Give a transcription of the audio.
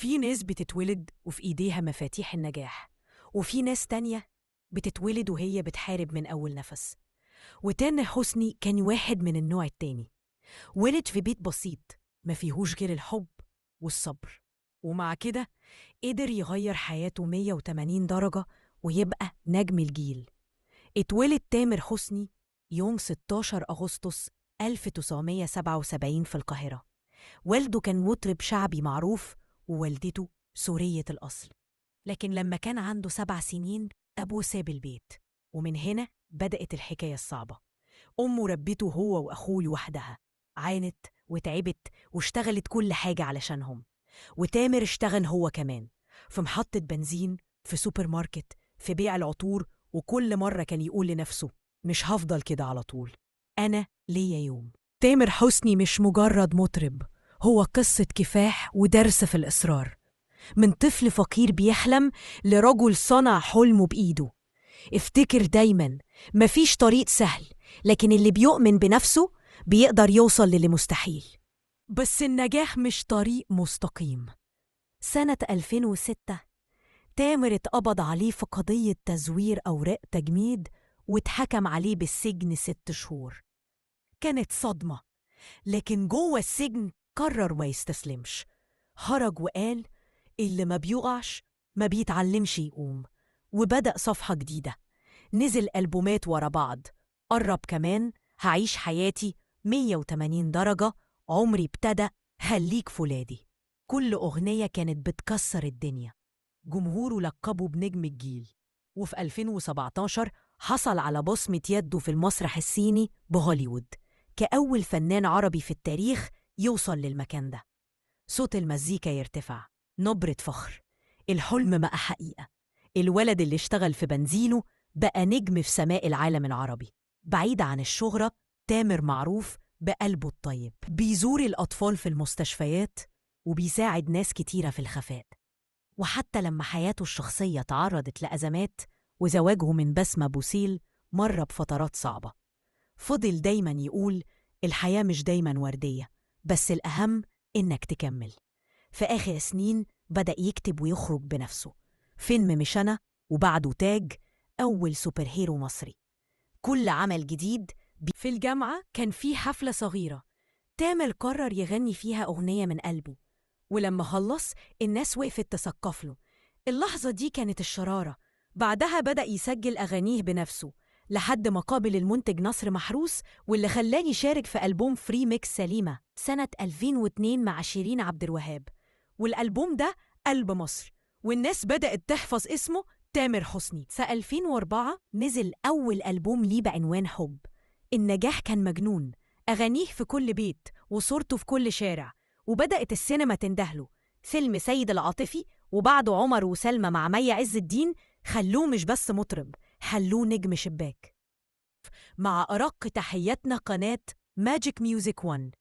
في ناس بتتولد وفي إيديها مفاتيح النجاح، وفي ناس تانية بتتولد وهي بتحارب من أول نفس. وتامر حسني كان واحد من النوع التاني. ولد في بيت بسيط ما فيهوش غير الحب والصبر، ومع كده قدر يغير حياته 180 درجة ويبقى نجم الجيل. اتولد تامر حسني يوم 16 أغسطس 1977 في القاهرة. والده كان مطرب شعبي معروف، ووالدته سورية الأصل. لكن لما كان عنده 7 سنين أبوه ساب البيت، ومن هنا بدأت الحكاية الصعبة. أمه ربته هو وأخوه لوحدها، عانت وتعبت واشتغلت كل حاجة علشانهم. وتامر اشتغل هو كمان في محطة بنزين، في سوبر ماركت، في بيع العطور. وكل مرة كان يقول لنفسه مش هفضل كده على طول، أنا ليا يوم. تامر حسني مش مجرد مطرب، هو قصة كفاح ودرس في الإصرار. من طفل فقير بيحلم لرجل صنع حلمه بإيده. افتكر دايما مفيش طريق سهل، لكن اللي بيؤمن بنفسه بيقدر يوصل للي مستحيل. بس النجاح مش طريق مستقيم. سنة 2006 تامر اتقبض عليه في قضية تزوير أوراق تجميد، واتحكم عليه بالسجن 6 شهور. كانت صدمة، لكن جوه السجن قرر ما يستسلمش. خرج وقال اللي ما بيقعش ما بيتعلمش يقوم، وبدأ صفحة جديدة. نزل ألبومات ورا بعض، قرب كمان هعيش حياتي 180 درجة، عمري ابتدى، خليك فولادي. كل أغنية كانت بتكسر الدنيا. جمهوره لقبه بنجم الجيل. وفي 2017 حصل على بصمة يده في المسرح الصيني بهوليوود، كأول فنان عربي في التاريخ يوصل للمكان ده. صوت المزيكا يرتفع، نبرة فخر، الحلم بقى حقيقة. الولد اللي اشتغل في بنزينه بقى نجم في سماء العالم العربي. بعيد عن الشهرة، تامر معروف بقلبه الطيب، بيزور الأطفال في المستشفيات وبيساعد ناس كتيرة في الخفاء. وحتى لما حياته الشخصية تعرضت لأزمات وزواجه من بسمة بوسيل مر بفترات صعبة، فضل دايما يقول الحياة مش دايما وردية، بس الأهم إنك تكمل. في آخر سنين بدأ يكتب ويخرج بنفسه. فيلم مش أنا، وبعده تاج، أول سوبر هيرو مصري. كل عمل جديد في الجامعة كان فيه حفلة صغيرة، تامر قرر يغني فيها أغنية من قلبه. ولما خلص الناس وقفت تسقف له. اللحظة دي كانت الشرارة. بعدها بدأ يسجل أغانيه بنفسه لحد ما قابل المنتج نصر محروس، واللي خلاه يشارك في ألبوم فري ميكس سليمة سنة 2002 مع شيرين عبد الوهاب. والألبوم ده قلب مصر، والناس بدأت تحفظ اسمه تامر حسني. في 2004 نزل أول ألبوم ليه بعنوان حب. النجاح كان مجنون، أغانيه في كل بيت وصورته في كل شارع، وبدأت السينما تندهله. فيلم سيد العاطفي وبعده عمر وسلمى مع مي عز الدين خلوه مش بس مطرب، خلوه نجم شباك. مع أرق تحياتنا قناة ماجيك ميوزك 1.